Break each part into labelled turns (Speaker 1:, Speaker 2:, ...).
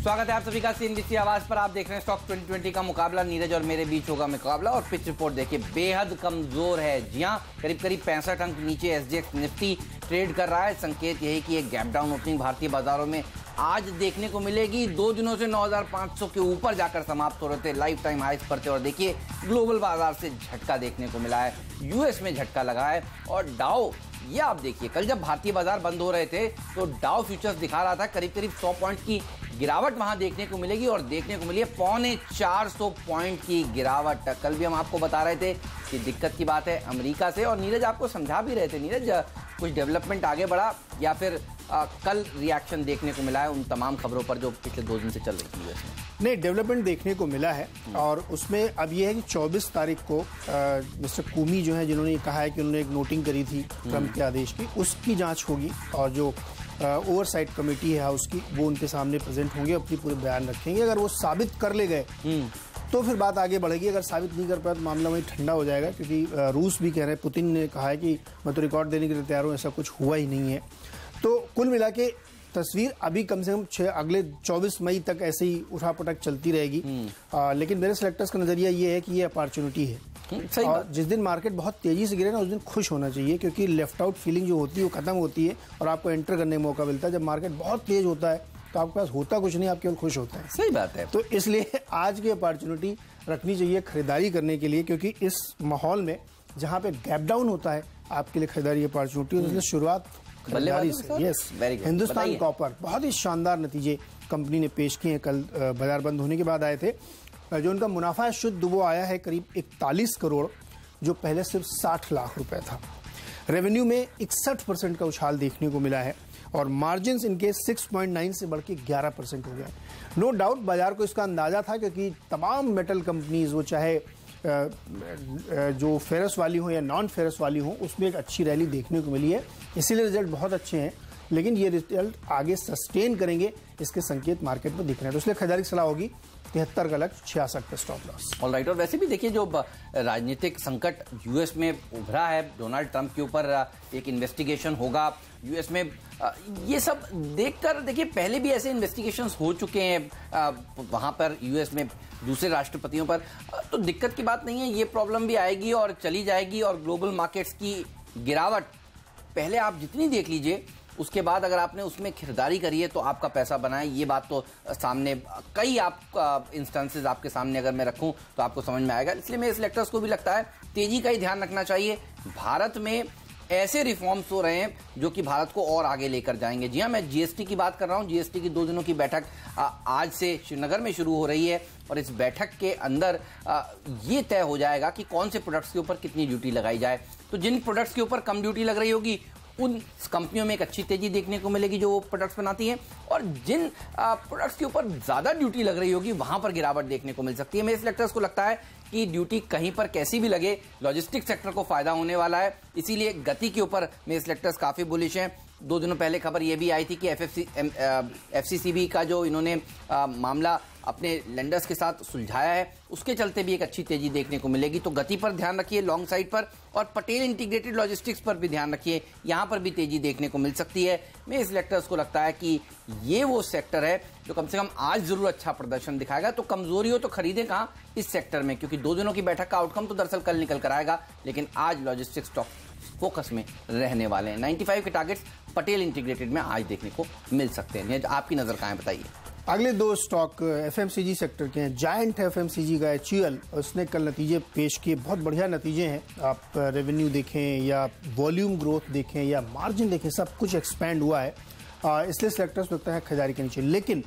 Speaker 1: स्वागत है आप सभी का CNBC आवाज पर। आप देख रहे हैं स्टॉक 2020 का मुकाबला। नीरज और मेरे बीच होगा मुकाबला और पिच रिपोर्ट देखिए बेहद कमजोर है। जी हां, करीब 65 अंक नीचे SGX निफ्टी ट्रेड कर रहा है। संकेत यही कि एक गैप डाउन ओपनिंग भारतीय बाजारों में आज देखने को मिलेगी। 2 दिनों से 9500 के ऊपर जाकर समाप्त हो रहे थे, लाइफ टाइम हाइस पर थे। और देखिए ग्लोबल बाजार से झटका देखने को मिला है, US में झटका लगा है। और डाउ, ये आप देखिए कल जब भारतीय बाजार बंद हो रहे थे तो डाउ फ्यूचर्स दिखा रहा था करीब 100 पॉइंट की गिरावट वहां देखने को मिलेगी और देखने को मिली है 450 पॉइंट की गिरावट। कल भी हम आपको बता रहे थे कि दिक्कत की बात है अमेरिका से, और नीरज आपको समझा भी रहे थे। नीरज, कुछ डेवलपमेंट आगे बढ़ा या फिर कल रिएक्शन देखने को मिला है उन तमाम खबरों पर जो पिछले 2 दिन से चल रही थी US में?
Speaker 2: नहीं, डेवलपमेंट देखने को मिला है। और उसमें अब ये है कि 24 तारीख को मिस्टर कूमी जो है, जिन्होंने कहा है कि उन्होंने एक नोटिंग करी थी ट्रंप के आदेश की, उसकी जांच होगी और जो ओवरसाइट कमेटी है हाउस की, वो उनके सामने प्रेजेंट होंगे, अपनी पूरे बयान रखेंगे। अगर वो साबित कर ले गए तो फिर बात आगे बढ़ेगी। अगर साबित नहीं कर पाया तो मामला वही ठंडा हो जाएगा, क्योंकि रूस भी कह रहे हैं, पुतिन ने कहा है कि मैं तो रिकॉर्ड देने के लिए तैयार हूँ, ऐसा कुछ हुआ ही नहीं है। तो कुल मिला के तस्वीर अभी कम से कम अगले 24 मई तक ऐसे ही उठापटक चलती रहेगी। लेकिन मेरे सेलेक्टर्स का नजरिया ये है कि ये अपॉर्चुनिटी है।
Speaker 1: सही
Speaker 2: और जिस दिन मार्केट बहुत तेजी से गिरे ना, उस दिन खुश होना चाहिए, क्योंकि लेफ्ट आउट फीलिंग जो होती है वो खत्म होती है और आपको एंटर करने का मौका मिलता है। जब मार्केट बहुत तेज होता है तो आपके पास होता कुछ नहीं, आप केवल खुश होते हैं।
Speaker 1: सही बात है।
Speaker 2: तो इसलिए आज की अपॉर्चुनिटी रखनी चाहिए खरीदारी करने के लिए, क्योंकि इस माहौल में जहाँ पे गैप डाउन होता है आपके लिए खरीदारी अपॉर्चुनिटी, इसलिए शुरुआत खरीदारी से। यस, हिंदुस्तान कॉपर बहुत ही शानदार नतीजे कंपनी ने पेश किए हैं। कल बाजार बंद होने के बाद आए थे। जो उनका मुनाफा है शुद्ध, वो आया है करीब 41 करोड़, जो पहले सिर्फ 60 लाख रुपए था। रेवेन्यू में 61% का उछाल देखने को मिला है और मार्जिन इनके 6.9 से बढ़ के 11% हो गए। नो डाउट बाजार को इसका अंदाजा था, क्योंकि तमाम मेटल कंपनीज, वो चाहे जो फेरस वाली हो या नॉन फेरस वाली हो, उसमें एक अच्छी रैली देखने को मिली है। इसीलिए रिजल्ट बहुत अच्छे हैं, लेकिन ये रिजल्ट आगे सस्टेन करेंगे, इसके संकेत मार्केट में दिख रहे हैं। तो इसलिए खरीदारी की सलाह होगी 73 का लक्ष्य, 66 पे स्टॉप लॉस।
Speaker 1: ऑलराइट। और वैसे भी देखिए जो राजनीतिक संकट US में उभरा है, डोनाल्ड ट्रंप के ऊपर एक इन्वेस्टिगेशन होगा US में, ये सब देखकर देखिए पहले भी ऐसे इन्वेस्टिगेशंस हो चुके हैं वहां पर US में दूसरे राष्ट्रपतियों पर। तो दिक्कत की बात नहीं है, ये प्रॉब्लम भी आएगी और चली जाएगी। और ग्लोबल मार्केट्स की गिरावट पहले आप जितनी देख लीजिए, उसके बाद अगर आपने उसमें खरीदारी करी है तो आपका पैसा बनाए, ये बात तो सामने कई आप इंस्टेंसेस आपके सामने अगर मैं रखूं तो आपको समझ में आएगा। इसलिए मेरे सिलेक्टर्स को भी लगता है तेजी का ही ध्यान रखना चाहिए। भारत में ऐसे रिफॉर्म्स हो रहे हैं जो कि भारत को और आगे लेकर जाएंगे। जी हां, मैं GST की बात कर रहा हूं। GST की 2 दिनों की बैठक आज से श्रीनगर में शुरू हो रही है और इस बैठक के अंदर ये तय हो जाएगा कि कौन से प्रोडक्ट्स के ऊपर कितनी ड्यूटी लगाई जाए। तो जिन प्रोडक्ट्स के ऊपर कम ड्यूटी लग रही होगी उन कंपनियों में एक अच्छी तेजी देखने को मिलेगी जो वो प्रोडक्ट्स बनाती हैं, और जिन प्रोडक्ट्स के ऊपर ज्यादा ड्यूटी लग रही होगी वहां पर गिरावट देखने को मिल सकती है। मेरे सिलेक्टर्स को लगता है कि ड्यूटी कहीं पर कैसी भी लगे, लॉजिस्टिक्स सेक्टर को फायदा होने वाला है। इसीलिए गति के ऊपर मेरे सिलेक्टर्स काफी बुलिश हैं। 2 दिनों पहले खबर यह भी आई थी कि FCCB का जो इन्होंने मामला अपने लेंडर्स के साथ सुलझाया है, उसके चलते भी एक अच्छी तेजी देखने को मिलेगी। तो गति पर ध्यान रखिए लॉन्ग साइड पर, और पटेल इंटीग्रेटेड लॉजिस्टिक्स पर भी ध्यान रखिए, यहां पर भी तेजी देखने को मिल सकती है। मेरे सिलेक्टर्स को लगता है कि ये वो सेक्टर है जो कम से कम आज जरूर अच्छा प्रदर्शन दिखाएगा। तो कमजोरी हो तो खरीदें कहां इस सेक्टर में, क्योंकि 2 दिनों की बैठक का आउटकम तो दरअसल कल निकल कर आएगा, लेकिन आज लॉजिस्टिक्स स्टॉक फोकस में रहने वाले हैं। 95 के टारगेट्स पटेल इंटीग्रेटेड में आज देखने को मिल सकते हैं। आपकी नजर कहां है, बताइए।
Speaker 2: अगले 2 स्टॉक FMCG सेक्टर के हैं। जायंट FMCG का HUL, उसने कल नतीजे पेश किए, बहुत बढ़िया नतीजे हैं। आप रेवेन्यू देखें या वॉल्यूम ग्रोथ देखें या मार्जिन देखें, सब कुछ एक्सपैंड हुआ है। इसलिए सेलेक्टर्स लगता है खरीदारी करनी चाहिए। लेकिन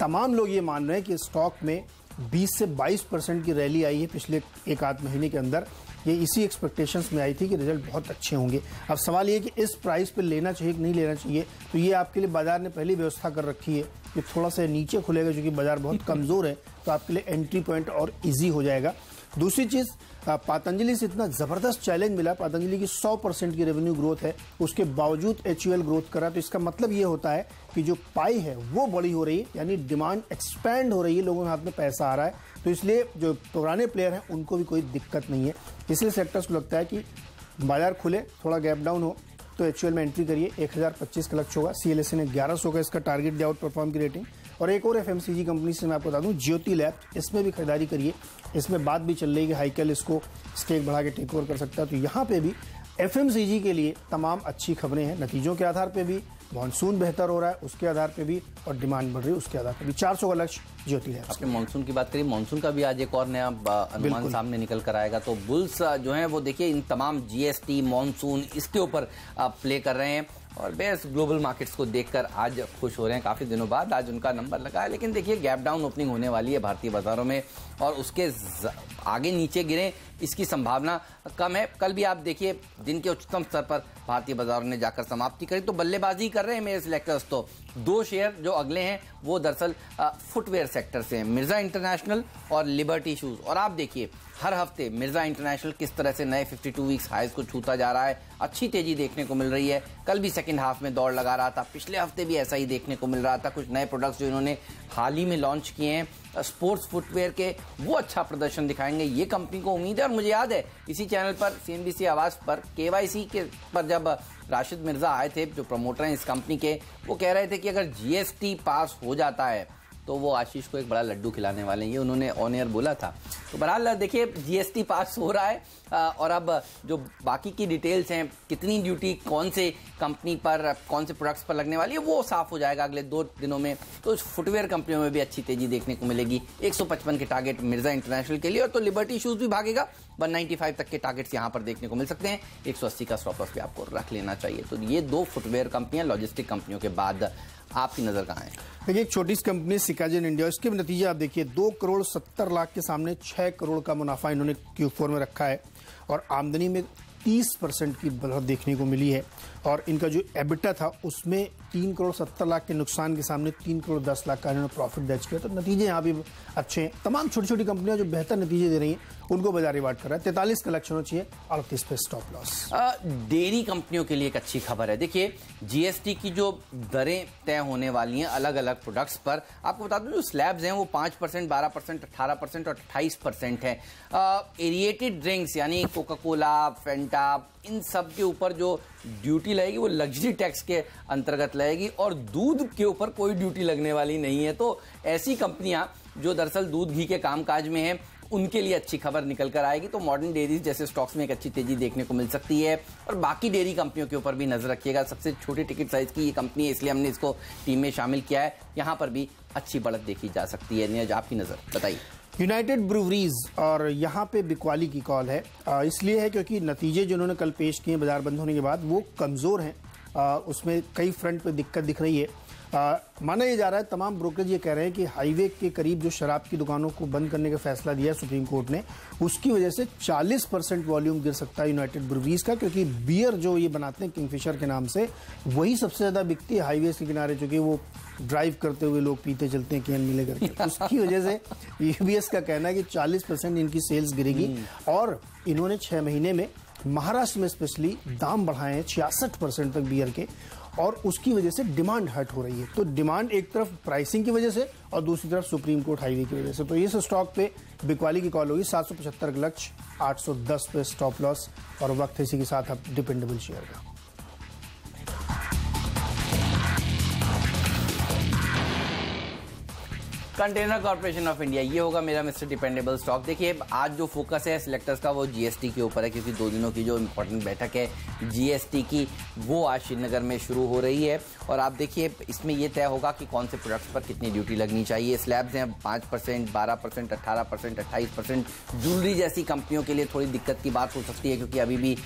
Speaker 2: तमाम लोग ये मान रहे हैं कि स्टॉक में 20 से 22% की रैली आई है पिछले 1-8 महीने के अंदर। ये इसी एक्सपेक्टेशंस में आई थी कि रिजल्ट बहुत अच्छे होंगे। अब सवाल ये है कि इस प्राइस पे लेना चाहिए कि नहीं लेना चाहिए। तो ये आपके लिए बाजार ने पहले व्यवस्था कर रखी है कि थोड़ा सा नीचे खुलेगा, क्योंकि बाजार बहुत कमजोर है, तो आपके लिए एंट्री पॉइंट और इजी हो जाएगा। दूसरी चीज, पतंजलि से इतना जबरदस्त चैलेंज मिला। पतंजलि की 100% की रेवेन्यू ग्रोथ है, उसके बावजूद HUL ग्रोथ करा। तो इसका मतलब ये होता है कि जो पाई है वो बड़ी हो रही है, यानी डिमांड एक्सपैंड हो रही है, लोगों के हाथ में पैसा आ रहा है। तो इसलिए जो पुराने प्लेयर हैं उनको भी कोई दिक्कत नहीं है। इसलिए सेक्टर्स को लगता है कि बाजार खुले, थोड़ा गैप डाउन हो तो HUL में एंट्री करिए। 1025 का लक्ष्य होगा। CLSA ने 1100 का इसका टारगेट दिया, आउट परफॉर्म की रेटिंग। और एक और एफएमसीजी कंपनी से मैं आपको बता दूं, ज्योति लैब, इसमें भी खरीदारी करिए। इसमें बात भी चल रही है कि हाइकल इसको स्टेक बढ़ा के टेक ओवर कर सकता है। तो यहाँ पे भी एफएमसीजी के लिए तमाम अच्छी खबरें हैं, नतीजों के आधार पे भी, मानसून बेहतर हो रहा है उसके आधार पे भी, और डिमांड बढ़ रही है उसके आधार पे भी। 400 का लक्ष्य ज्योति लैब्स।
Speaker 1: आपने मानसून की बात करी, मानसून का भी आज एक और नया अनुमान सामने निकल कर आएगा। तो बुल्स जो है वो देखिए इन तमाम जीएसटी, मानसून, इसके ऊपर प्ले कर रहे हैं और बेस्ट ग्लोबल मार्केट्स को देखकर आज खुश हो रहे हैं। काफी दिनों बाद आज उनका नंबर लगा है, लेकिन देखिए गैप डाउन ओपनिंग होने वाली है भारतीय बाजारों में और उसके आगे नीचे गिरे इसकी संभावना कम है। कल भी आप देखिए दिन के उच्चतम स्तर पर भारतीय बाजारों ने जाकर समाप्ति करी, तो बल्लेबाजी कर रहे हैं मेरे सिलेक्टर्स। तो 2 शेयर जो अगले हैं वो दरअसल फुटवेयर सेक्टर से हैं, मिर्जा इंटरनेशनल और लिबर्टी शूज। और आप देखिए हर हफ्ते मिर्जा इंटरनेशनल किस तरह से नए 52 वीक्स हाईज को छूता जा रहा है, अच्छी तेजी देखने को मिल रही है। कल भी सेकंड हाफ में दौड़ लगा रहा था, पिछले हफ्ते भी ऐसा ही देखने को मिल रहा था। कुछ नए प्रोडक्ट्स जो इन्होंने हाल ही में लॉन्च किए हैं स्पोर्ट्स फुटवेयर के, वो अच्छा प्रदर्शन दिखाएंगे, ये कंपनी को उम्मीद है। और मुझे याद है इसी चैनल पर सीएनबीसी आवाज पर केवाईसी के पर जब राशिद मिर्जा आए थे, जो प्रमोटर हैं इस कंपनी के, वो कह रहे थे कि अगर जीएसटी पास हो जाता है तो वो आशीष को एक बड़ा लड्डू खिलाने वाले हैं, ये उन्होंने ऑन एयर बोला था। तो बहरहाल देखिए जीएसटी पास हो रहा है और अब जो बाकी की डिटेल्स हैं, कितनी ड्यूटी कौन से कंपनी पर, कौन से प्रोडक्ट्स पर लगने वाली है, वो साफ हो जाएगा अगले 2 दिनों में। तो फुटवेयर कंपनियों में भी अच्छी तेजी देखने को मिलेगी। 155 के टारगेट मिर्जा इंटरनेशनल के लिए, और तो लिबर्टी शूज भी भागेगा। 195 तक के टारगेट्स यहां पर देखने को मिल सकते हैं। 180 का स्टॉप लॉस भी आपको रख लेना चाहिए। तो ये 2 फुटवेयर कंपनियां लॉजिस्टिक कंपनियों के बाद आपकी नजर कहां है?
Speaker 2: देखिए एक छोटी सी कंपनी सिकाजेन इंडिया, इसके नतीजे आप देखिए 2 करोड़ 70 लाख के सामने 6 करोड़ का मुनाफा इन्होंने Q4 में रखा है और आमदनी में 30% की बढ़त देखने को मिली है। और इनका जो एबिटा था उसमें 3 करोड़ 70 लाख के नुकसान के सामने 3 करोड़ 10 लाख का इन्होंने प्रॉफिट दर्ज किया। तो नतीजे यहाँ भी अच्छे हैं। तमाम छोटी छोटी कंपनियां जो बेहतर नतीजे दे रही हैं उनको बाजार रिवार्ड कर रहा है। 43 का लक्ष्य होना चाहिए, 38 पे स्टॉप लॉस।
Speaker 1: डेयरी कंपनियों के लिए एक अच्छी खबर है। देखिए जीएसटी की जो दरें तय होने वाली हैं अलग अलग प्रोडक्ट्स पर, आपको बता दूं जो स्लैब्स हैं वो 5%, 12%, 18% और 28% है। एरिएटेड ड्रिंक्स यानी कोका कोला, फेंटा, इन सब के ऊपर जो ड्यूटी लगेगी वो लग्जरी टैक्स के अंतर्गत लगेगी और दूध के ऊपर कोई ड्यूटी लगने वाली नहीं है। तो ऐसी कंपनियां जो दरअसल दूध घी के कामकाज में हैं उनके लिए अच्छी खबर निकल कर आएगी। तो मॉडर्न डेयरीज जैसे स्टॉक्स में एक अच्छी तेजी देखने को मिल सकती है। और बाकी डेयरी कंपनियों के ऊपर भी नजर रखिएगा। सबसे छोटे टिकट साइज की ये कंपनी है, इसलिए हमने इसको टीम में शामिल किया है। यहां पर भी अच्छी बढ़त देखी जा सकती है। नीरज आपकी नजर बताइए।
Speaker 2: यूनाइटेड ब्रूवरीज, और यहाँ पे बिकवाली की कॉल है, इसलिए है क्योंकि नतीजे जो उन्होंने कल पेश किए बाजार बंद होने के बाद वो कमज़ोर हैं। उसमें कई फ्रंट पे दिक्कत दिख रही है। माना यह जा रहा है, तमाम ब्रोकरेज ये कह रहे हैं कि हाईवे के करीब जो शराब की दुकानों को बंद करने का फैसला दिया सुप्रीम कोर्ट ने, उसकी वजह से 40% वॉल्यूम गिर सकता है यूनाइटेड ब्रूवरीज का। क्योंकि बियर जो ये बनाते हैं किंगफिशर के नाम से, वही सबसे ज़्यादा बिकती है हाईवे के किनारे, चूँकि वो ड्राइव करते हुए लोग पीते चलते हैं कैन मिले करके। उसकी वजह से यूबीएस का कहना है कि 40% इनकी सेल्स गिरेगी। और इन्होंने 6 महीने में महाराष्ट्र में स्पेशली दाम बढ़ाए हैं 66% तक बियर के, और उसकी वजह से डिमांड हर्ट हो रही है। तो डिमांड एक तरफ प्राइसिंग की वजह से और दूसरी तरफ सुप्रीम कोर्ट हाईवे की वजह से। तो इस स्टॉक पे बिकवाली की कॉल होगी। 775 का लक्ष्य, 810 पे स्टॉप लॉस, और वक्त इसी के साथ अब डिपेंडेबल शेयर का।
Speaker 1: कंटेनर कॉर्पोरेशन ऑफ इंडिया, ये होगा मेरा मिस्टर डिपेंडेबल स्टॉक। देखिए आज जो फोकस है सिलेक्टर्स का वो जीएसटी के ऊपर है, क्योंकि 2 दिनों की जो इंपॉर्टेंट बैठक है जीएसटी की वो आज श्रीनगर में शुरू हो रही है। और आप देखिए इसमें ये तय होगा कि कौन से प्रोडक्ट्स पर कितनी ड्यूटी लगनी चाहिए। स्लैब्स हैं 5%, 12%, 18%, 28%। ज्वेलरी जैसी कंपनियों के लिए थोड़ी दिक्कत की बात हो सकती है, क्योंकि अभी भी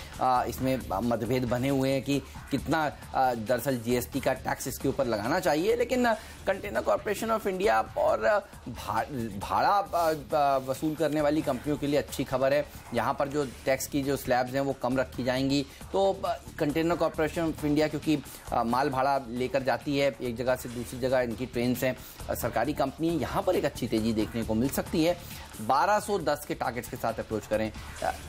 Speaker 1: इसमें मतभेद बने हुए हैं कि कितना दरअसल जीएसटी का टैक्स इसके ऊपर लगाना चाहिए। लेकिन कंटेनर कॉर्पोरेशन ऑफ इंडिया और भाड़ा वसूल करने वाली कंपनियों के लिए अच्छी खबर है। यहाँ पर जो टैक्स की जो स्लैब्स हैं वो कम रखी जाएंगी। तो कंटेनर कॉर्पोरेशन ऑफ इंडिया क्योंकि माल भाड़ा लेकर जाती है एक जगह से दूसरी जगह, इनकी ट्रेन्स हैं, सरकारी कंपनी है, यहाँ पर एक अच्छी तेजी देखने को मिल सकती है। 1210 के टारगेट्स के साथ अप्रोच करें।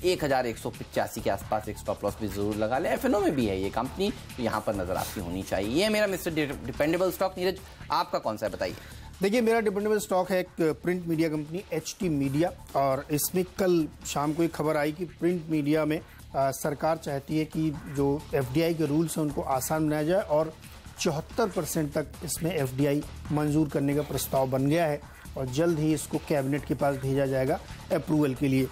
Speaker 1: 1185 के आसपास एक स्टॉप लॉस भी जरूर लगा लें। एफएनओ में भी है ये कंपनी, तो यहाँ पर नजर आपकी होनी चाहिए। ये मेरा मिस्टर डिपेंडेबल स्टॉक। नीरज आपका कौन सा है बताइए।
Speaker 2: देखिए मेरा डिपेंडेबल स्टॉक है एक print media company HT media, और इसमें कल शाम को एक खबर आई कि प्रिंट मीडिया में सरकार चाहती है कि जो FDI के रूल्स हैं उनको आसान बनाया जाए और 74% तक इसमें एफडीआई मंजूर करने का प्रस्ताव बन गया है और जल्द ही इसको कैबिनेट के पास भेजा जाएगा अप्रूवल के लिए।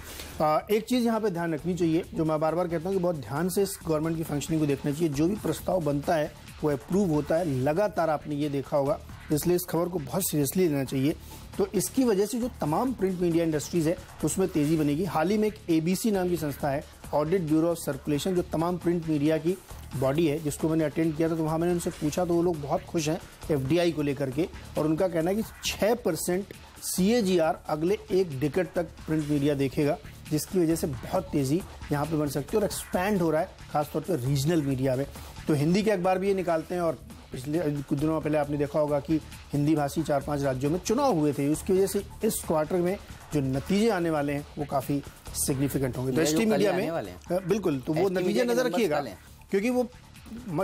Speaker 2: एक चीज़ यहाँ पे ध्यान रखनी चाहिए, जो मैं बार बार कहता हूँ कि बहुत ध्यान से इस गवर्नमेंट की फंक्शनिंग को देखना चाहिए। जो भी प्रस्ताव बनता है वो अप्रूव होता है लगातार, आपने ये देखा होगा, इसलिए इस खबर को बहुत सीरियसली लेना चाहिए। तो इसकी वजह से जो तमाम प्रिंट मीडिया इंडस्ट्रीज़ है उसमें तेज़ी बनेगी। हाल ही में एक एबीसी नाम की संस्था है, ऑडिट ब्यूरो ऑफ सर्कुलेशन, जो तमाम प्रिंट मीडिया की बॉडी है, जिसको मैंने अटेंड किया था, तो वहाँ मैंने उनसे पूछा तो वो लोग बहुत खुश हैं एफडीआई को लेकर के, और उनका कहना है कि 6% CAGR अगले एक डिकेड तक प्रिंट मीडिया देखेगा, जिसकी वजह से बहुत तेज़ी यहाँ पे बन सकती है और एक्सपैंड हो रहा है खासतौर पर रीजनल मीडिया में। तो हिंदी के अखबार भी ये निकालते हैं, और पिछले कुछ दिनों पहले आपने देखा होगा कि हिंदी भाषी 4-5 राज्यों में चुनाव हुए थे, उसकी वजह से इस क्वार्टर में जो नतीजे आने वाले हैं वो काफ़ी सिग्निफिकेंट होंगे। तो एसटी मीडिया में बिल्कुल, तो वो नतीजे नजर रखिएगा, क्योंकि वो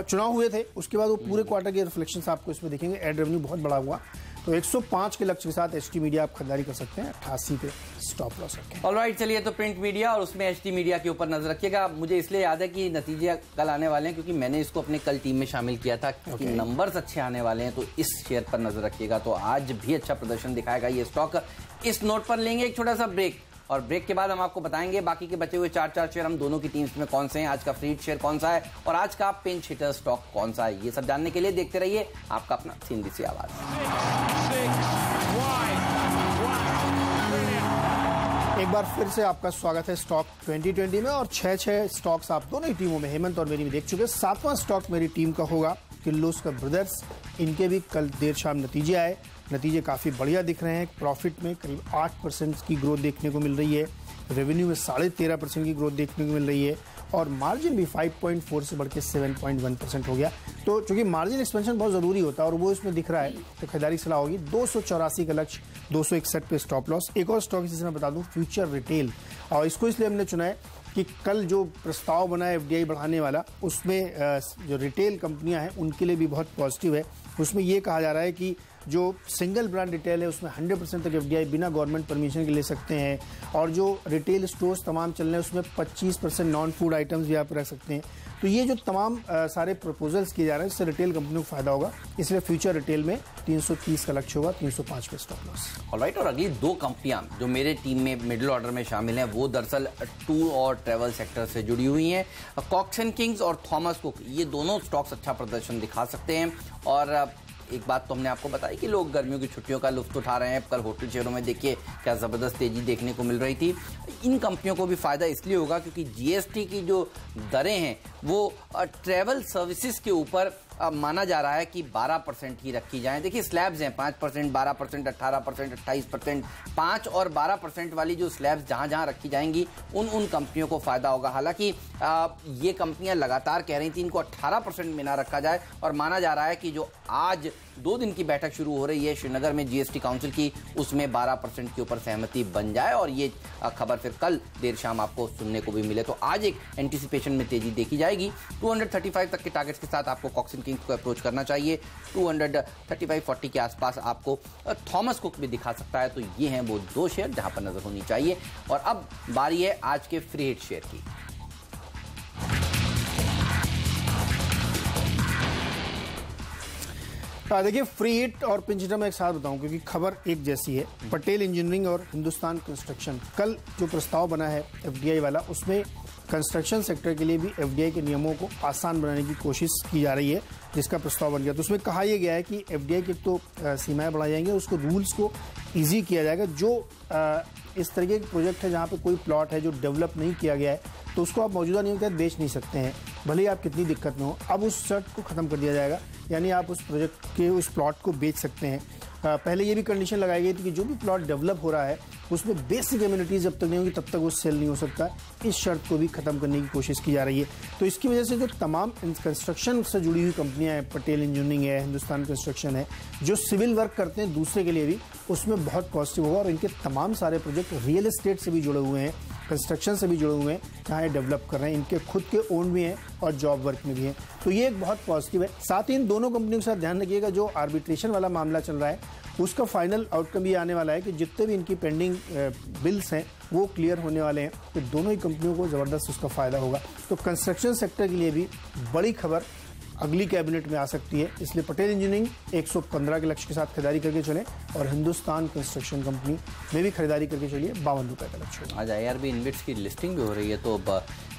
Speaker 2: चुनाव हुए थे, उसके बाद वो पूरे क्वार्टर के रिफ्लेक्शंस आपको इसमें दिखेंगे। एड रेवेन्यू बहुत बड़ा हुआ, तो 105 के लक्ष्य के साथ एचटी मीडिया आप खरीदारी कर सकते हैं, 88 पे स्टॉप लॉस रखें।
Speaker 1: ऑलराइट, चलिए तो प्रिंट मीडिया और उसमें एचटी मीडिया के ऊपर नजर रखिएगा। मुझे इसलिए याद है कि नतीजे कल आने वाले हैं, क्योंकि मैंने इसको अपने कल टीम में शामिल किया था कि नंबर्स अच्छे आने वाले हैं, तो इस शेयर पर नजर रखिएगा। तो आज भी अच्छा प्रदर्शन दिखाएगा ये स्टॉक। इस नोट पर लेंगे एक छोटा सा ब्रेक, और ब्रेक के बाद हम आपको बताएंगे बाकी के बचे हुए 4 शेयर हम दोनों की टीम्स में कौन से हैं, आज का फ्री शेयर कौन सा है और आज का पिंच हिटर स्टॉक कौन सा है। ये सब जानने के लिए देखते रहिए आपका अपना CNBC आवाज।
Speaker 2: एक बार फिर से आपका स्वागत है स्टॉक 2020 में, और 6 स्टॉक्स आप दोनों ही टीमों में, हेमंत और मेरी में देख चुके हैं। 7वां स्टॉक मेरी टीम का होगा किर्लोस्कर ब्रदर्स। इनके भी कल देर शाम नतीजे आए, नतीजे काफ़ी बढ़िया दिख रहे हैं। प्रॉफिट में करीब 8% की ग्रोथ देखने को मिल रही है, रेवेन्यू में 13.5% की ग्रोथ देखने को मिल रही है, और मार्जिन भी 5.4 से बढ़ के 7.1% हो गया। तो चूंकि मार्जिन एक्सपेंशन बहुत ज़रूरी होता है और वो इसमें दिख रहा है, तो खरीदारी सलाह होगी। 284 का लक्ष्य, 261 पे स्टॉप लॉस। एक और स्टॉक जिसे मैं बता दूं, फ्यूचर रिटेल, और इसको इसलिए हमने चुना है कि कल जो प्रस्ताव बना है एफडीआई बढ़ाने वाला, उसमें जो रिटेल कंपनियां हैं उनके लिए भी बहुत पॉजिटिव है। उसमें ये कहा जा रहा है कि जो सिंगल ब्रांड रिटेल है उसमें 100% तक एफडीआई बिना गवर्नमेंट परमिशन के ले सकते हैं, और जो रिटेल स्टोर्स तमाम चल रहे हैं उसमें 25% नॉन फूड आइटम्स भी आप रख सकते हैं। तो ये जो तमाम सारे प्रपोजल्स किए जा रहे हैं, इससे रिटेल कंपनियों को फायदा होगा, इसलिए फ्यूचर रिटेल में 330 का लक्ष्य होगा, 305 पे स्टॉप लॉस।
Speaker 1: ऑलराइट, और अगली 2 कंपनियां जो मेरे टीम में मिडिल ऑर्डर में शामिल हैं वो दरअसल टूर और ट्रैवल सेक्टर से जुड़ी हुई हैं। कॉक्स एंड किंग्स और थॉमस कुक, ये दोनों स्टॉक्स अच्छा प्रदर्शन दिखा सकते हैं। और एक बात तो हमने आपको बताई कि लोग गर्मियों की छुट्टियों का लुत्फ उठा रहे हैं। कल होटल शेयरों में देखिए क्या ज़बरदस्त तेजी देखने को मिल रही थी। इन कंपनियों को भी फायदा इसलिए होगा क्योंकि जीएसटी की जो दरें हैं वो ट्रैवल सर्विसेज के ऊपर माना जा रहा है कि 12% ही रखी जाएं। देखिए स्लैब्स हैं 5%, 12%, 18%, 28%, 5 और 12% वाली जो स्लैब्स जहां जहां रखी जाएंगी उन कंपनियों को फायदा होगा। हालांकि ये कंपनियां लगातार कह रही थी इनको 18% में ना रखा जाए, और माना जा रहा है कि जो आज 2 दिन की बैठक शुरू हो रही है श्रीनगर में जीएसटी काउंसिल की, उसमें 12% के ऊपर सहमति बन जाए, और ये खबर फिर कल देर शाम आपको सुनने को भी मिले। तो आज एक एंटिसिपेशन में तेजी देखी जाएगी। 235 तक के टारगेट्स के साथ आपको कॉक्स एंड किंग्स को अप्रोच करना चाहिए। 235-40 के आसपास आपको थॉमस कुक भी दिखा सकता है। तो ये हैं वो 2 शेयर जहां पर नजर होनी चाहिए। और अब बारी है आज के फ्री हिट शेयर की।
Speaker 2: देखिए फ्री हिट और पिंच हिटर मैं एक साथ बताऊं क्योंकि खबर एक जैसी है। पटेल इंजीनियरिंग और हिंदुस्तान कंस्ट्रक्शन, कल जो प्रस्ताव बना है एफडीआई वाला, उसमें कंस्ट्रक्शन सेक्टर के लिए भी एफडीआई के नियमों को आसान बनाने की कोशिश की जा रही है, जिसका प्रस्ताव बन गया। तो उसमें कहा यह गया है कि एफडीआई की तो सीमाएं बढ़ाई जाएंगी, उसको रूल्स को ईजी किया जाएगा। जो इस तरीके के प्रोजेक्ट है जहाँ पे कोई प्लॉट है जो डेवलप नहीं किया गया है, तो उसको आप मौजूदा नियम के तहत बेच नहीं सकते हैं, भले ही आप कितनी दिक्कत में हो। अब उस शर्त को ख़त्म कर दिया जाएगा, यानी आप उस प्रोजेक्ट के उस प्लॉट को बेच सकते हैं। पहले ये भी कंडीशन लगाई गई थी कि जो भी प्लॉट डेवलप हो रहा है उसमें बेसिक एमिनिटीज जब तक नहीं होंगी तब तक वो सेल नहीं हो सकता। इस शर्त को भी खत्म करने की कोशिश की जा रही है। तो इसकी वजह से जो तमाम कंस्ट्रक्शन से जुड़ी हुई कंपनियां हैं, पटेल इंजीनियरिंग है, हिंदुस्तान कंस्ट्रक्शन है, जो सिविल वर्क करते हैं दूसरे के लिए भी, उसमें बहुत पॉजिटिव होगा। और इनके तमाम सारे प्रोजेक्ट रियल एस्टेट से भी जुड़े हुए हैं, कंस्ट्रक्शन से भी जुड़े हुए हैं, जहाँ ये डेवलप कर रहे हैं, इनके खुद के ओन भी हैं और जॉब वर्क में भी हैं। तो ये एक बहुत पॉजिटिव है। साथ ही इन दोनों कंपनियों के साथ ध्यान रखिएगा, जो आर्बिट्रेशन वाला मामला चल रहा है उसका फाइनल आउटकम ये आने वाला है कि जितने भी इनकी पेंडिंग बिल्स हैं वो क्लियर होने वाले हैं। तो दोनों ही कंपनियों को ज़बरदस्त उसका फ़ायदा होगा। तो कंस्ट्रक्शन सेक्टर के लिए भी बड़ी खबर अगली कैबिनेट में आ सकती है। इसलिए पटेल इंजीनियरिंग 115 के लक्ष्य के साथ खरीदारी करके चले और हिंदुस्तान कंस्ट्रक्शन कंपनी में भी खरीदारी करके चलिए। 52 रुपए का लक्ष्य।
Speaker 1: आज IRB इन्वेट्स की लिस्टिंग भी हो रही है, तो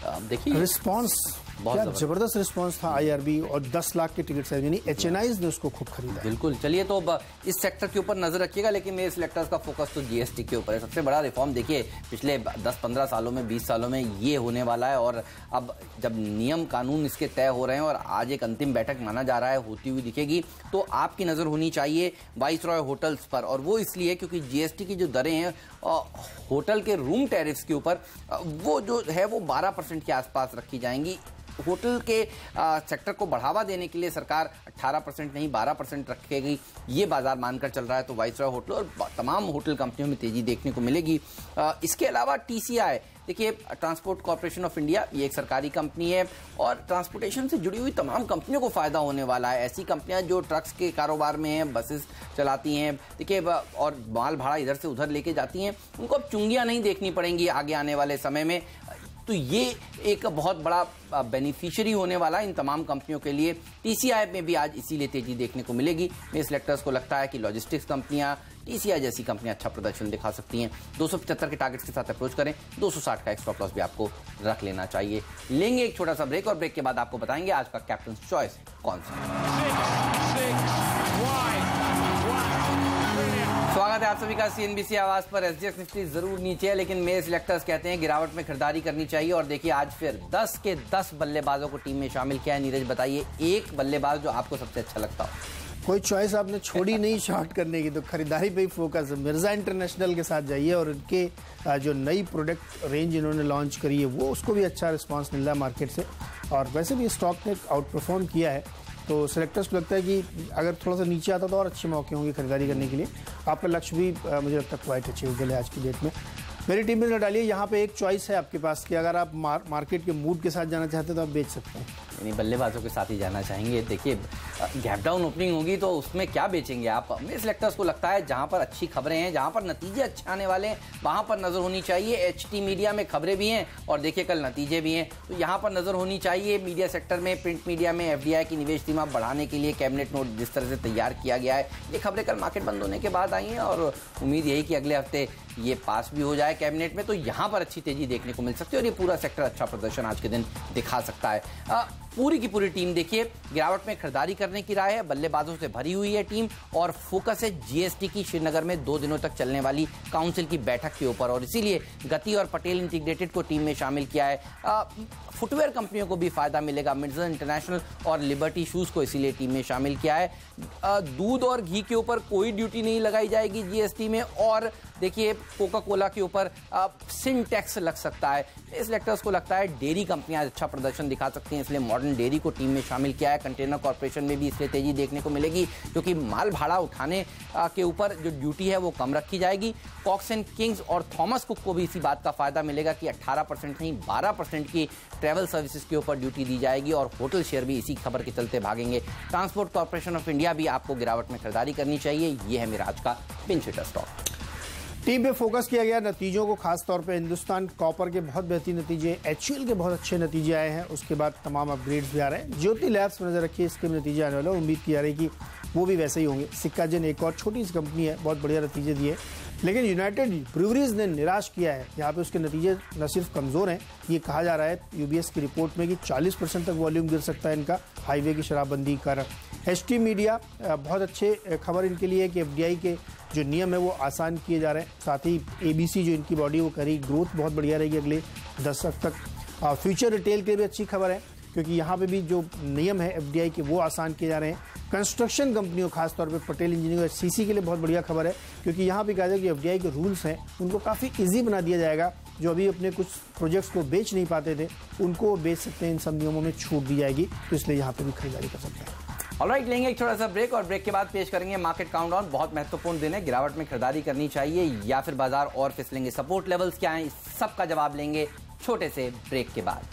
Speaker 1: देखिए
Speaker 2: रिस्पॉन्स क्या जबरदस्त रिस्पांस था IRB, और 10 लाख के टिकट साइज, यानी HNIs ने उसको खूब खरीदा।
Speaker 1: बिल्कुल। चलिए, तो इस सेक्टर के ऊपर नजर रखिएगा, लेकिन मेरे सिलेक्टर्स का फोकस तो GST के ऊपर है। सबसे बड़ा रिफॉर्म देखिए पिछले 10-15 सालों में, 20 सालों में ये होने वाला है, और अब जब नियम कानून इसके तय हो रहे हैं और आज एक अंतिम बैठक माना जा रहा है होती हुई दिखेगी, तो आपकी नजर होनी चाहिए वाइसरॉय होटल्स पर। और वो इसलिए क्योंकि GST की जो दरें हैं होटल के रूम टैरिफ्स के ऊपर, वो जो है वो 12% के आसपास रखी जाएंगी। होटल के सेक्टर को बढ़ावा देने के लिए सरकार 18% नहीं 12% रखेगी, ये बाजार मानकर चल रहा है। तो वाइसरॉय होटल और तमाम होटल कंपनियों में तेजी देखने को मिलेगी। इसके अलावा TCI देखिए, ट्रांसपोर्ट कॉर्पोरेशन ऑफ इंडिया, ये एक सरकारी कंपनी है और ट्रांसपोर्टेशन से जुड़ी हुई तमाम कंपनियों को फायदा होने वाला है। ऐसी कंपनियां जो ट्रक्स के कारोबार में हैं, बसेस चलाती हैं, देखिए, और माल भाड़ा इधर से उधर लेके जाती हैं, उनको अब चुंगियां नहीं देखनी पड़ेंगी आगे आने वाले समय में। तो ये एक बहुत बड़ा बेनिफिशियरी होने वाला है इन तमाम कंपनियों के लिए। TCI में भी आज इसीलिए तेजी देखने को मिलेगी। मेरे सिलेक्टर्स को लगता है कि लॉजिस्टिक्स कंपनियां, TCI जैसी कंपनियां अच्छा प्रदर्शन दिखा सकती हैं। 275 के टारगेट्स के साथ अप्रोच करें। 260 का एक स्टॉप लॉस भी आपको रख लेना चाहिए। लेंगे एक छोटा सा ब्रेक, और ब्रेक के बाद आपको बताएंगे आज का कैप्टन चॉइस कौन सा। स्वागत है आप सभी का CNBC आवाज पर। SGX निफ्टी जरूर नीचे है, लेकिन मेरे सिलेक्टर्स कहते हैं गिरावट में खरीदारी करनी चाहिए। और देखिए, आज फिर 10 के 10 बल्लेबाजों को टीम में शामिल किया है। नीरज, बताइए एक बल्लेबाज जो आपको सबसे अच्छा लगता हो।
Speaker 2: कोई चॉइस आपने छोड़ी नहीं शॉर्ट करने की, तो खरीदारी पे ही फोकस है। मिर्जा इंटरनेशनल के साथ जाइए, और उनके जो नई प्रोडक्ट रेंज इन्होंने लॉन्च करी है, वो उसको भी अच्छा रिस्पांस मिल रहा है मार्केट से। और वैसे भी स्टॉक ने आउट परफॉर्म किया है, तो सिलेक्टर्स को लगता है कि अगर थोड़ा सा नीचे आता तो और अच्छे मौके होंगे खरीदारी करने के लिए। आपका लक्ष्य भी मुझे लगता है क्वाइट अचीवेबल है आज की डेट में। मेरी टीम में न डालिए, यहाँ पे एक चॉइस है आपके पास कि अगर आप मार्केट के मूड के साथ जाना चाहते हैं तो आप बेच सकते हैं।
Speaker 1: यानी बल्लेबाजों के साथ ही जाना चाहेंगे। देखिए, गैप डाउन ओपनिंग होगी तो उसमें क्या बेचेंगे आप। मेरे सिलेक्टर्स को लगता है जहां पर अच्छी खबरें हैं, जहां पर नतीजे अच्छे आने वाले हैं, वहां पर नजर होनी चाहिए। HT मीडिया में खबरें भी हैं और देखिए कल नतीजे भी हैं, तो यहां पर नजर होनी चाहिए। मीडिया सेक्टर में, प्रिंट मीडिया में FDI की निवेश सीमा बढ़ाने के लिए कैबिनेट नोट जिस तरह से तैयार किया गया है, ये खबरें कल मार्केट बंद होने के बाद आई हैं, और उम्मीद यही कि अगले हफ्ते ये पास भी हो जाए कैबिनेट में, तो यहां पर अच्छी तेजी देखने को मिल सकती है और ये पूरा सेक्टर अच्छा प्रदर्शन आज के दिन दिखा सकता है। पूरी की पूरी टीम देखिए गिरावट में खरीदारी करने की राय है। बल्लेबाजों से भरी हुई है टीम, और फोकस है GST की श्रीनगर में 2 दिनों तक चलने वाली काउंसिल की बैठक के ऊपर, और इसीलिए गति और पटेल इंटीग्रेटेड को टीम में शामिल किया है। फुटवेयर कंपनियों को भी फायदा मिलेगा, मिर्जा इंटरनेशनल और लिबर्टी शूज को इसीलिए टीम में शामिल किया है। दूध और घी के ऊपर कोई ड्यूटी नहीं लगाई जाएगी GST में, और देखिए कोका कोला के ऊपर सिन टैक्स लग सकता है। इस सिलेक्टर्स को लगता है डेयरी कंपनियां अच्छा प्रदर्शन दिखा सकती हैं, इसलिए मॉडर्न डेयरी को टीम में शामिल किया है। कंटेनर कॉर्पोरेशन में भी इसलिए तेजी देखने को मिलेगी क्योंकि माल भाड़ा उठाने के ऊपर जो ड्यूटी है वो कम रखी जाएगी। कॉक्स एंड किंग्स और थॉमस कुक को भी इसी बात का फायदा मिलेगा कि 18% नहीं 12% की ट्रैवल सर्विसेज के ऊपर ड्यूटी दी जाएगी, और होटल शेयर भी इसी खबर के चलते भागेंगे। ट्रांसपोर्ट कॉर्पोरेशन ऑफ इंडिया भी आपको गिरावट में खरीदारी करनी चाहिए। ये है मेरा आज का पिंच हिटर स्टॉक।
Speaker 2: टीम पे फोकस किया गया नतीजों को, खास तौर पे हिंदुस्तान कॉपर के बहुत बेहतरीन नतीजे, HUL के बहुत अच्छे नतीजे आए हैं, उसके बाद तमाम अपग्रेड्स भी आ रहे हैं। ज्योति लैब्स पर नजर रखिए, इसके भी नतीजे आने वाले, उम्मीद की जा रही कि वो भी वैसे ही होंगे। सिक्काजन एक और छोटी सी कंपनी है, बहुत बढ़िया नतीजे दिए, लेकिन यूनाइटेड ब्रूवरीज ने निराश किया है। यहाँ पे उसके नतीजे न सिर्फ कमजोर हैं, ये कहा जा रहा है UBS की रिपोर्ट में कि 40% तक वॉल्यूम गिर सकता है इनका हाईवे की शराबबंदी के कारण। HT मीडिया बहुत अच्छे खबर इनके लिए है कि FDI के जो नियम है वो आसान किए जा रहे हैं। साथ ही ABC जो इनकी बॉडी वो करी, ग्रोथ बहुत बढ़िया रहेगी अगले दशक तक। फ्यूचर रिटेल के लिए भी अच्छी खबर है क्योंकि यहाँ पे भी जो नियम है FDI के वो आसान किए जा रहे हैं। कंस्ट्रक्शन कंपनियों खासतौर पे पटेल इंजीनियरिंग और CC के लिए बहुत बढ़िया खबर है क्योंकि यहाँ पे कहा जाए कि FDI के रूल्स हैं उनको काफ़ी ईजी बना दिया जाएगा। जो अभी अपने कुछ प्रोजेक्ट्स को बेच नहीं पाते थे उनको बेच सकते हैं, इन सब नियमों में छूट दी जाएगी, तो इसलिए यहाँ पे भी खरीदारी कर सकते हैं।
Speaker 1: ऑलराइट, लेंगे एक छोटा सा ब्रेक, और ब्रेक के बाद पेश करेंगे मार्केट काउंटडाउन। बहुत महत्वपूर्ण दिन है, गिरावट में खरीदारी करनी चाहिए या फिर बाजार और फिसलेंगे, सपोर्ट लेवल्स क्या हैं, इस सब का जवाब लेंगे छोटे से ब्रेक के बाद।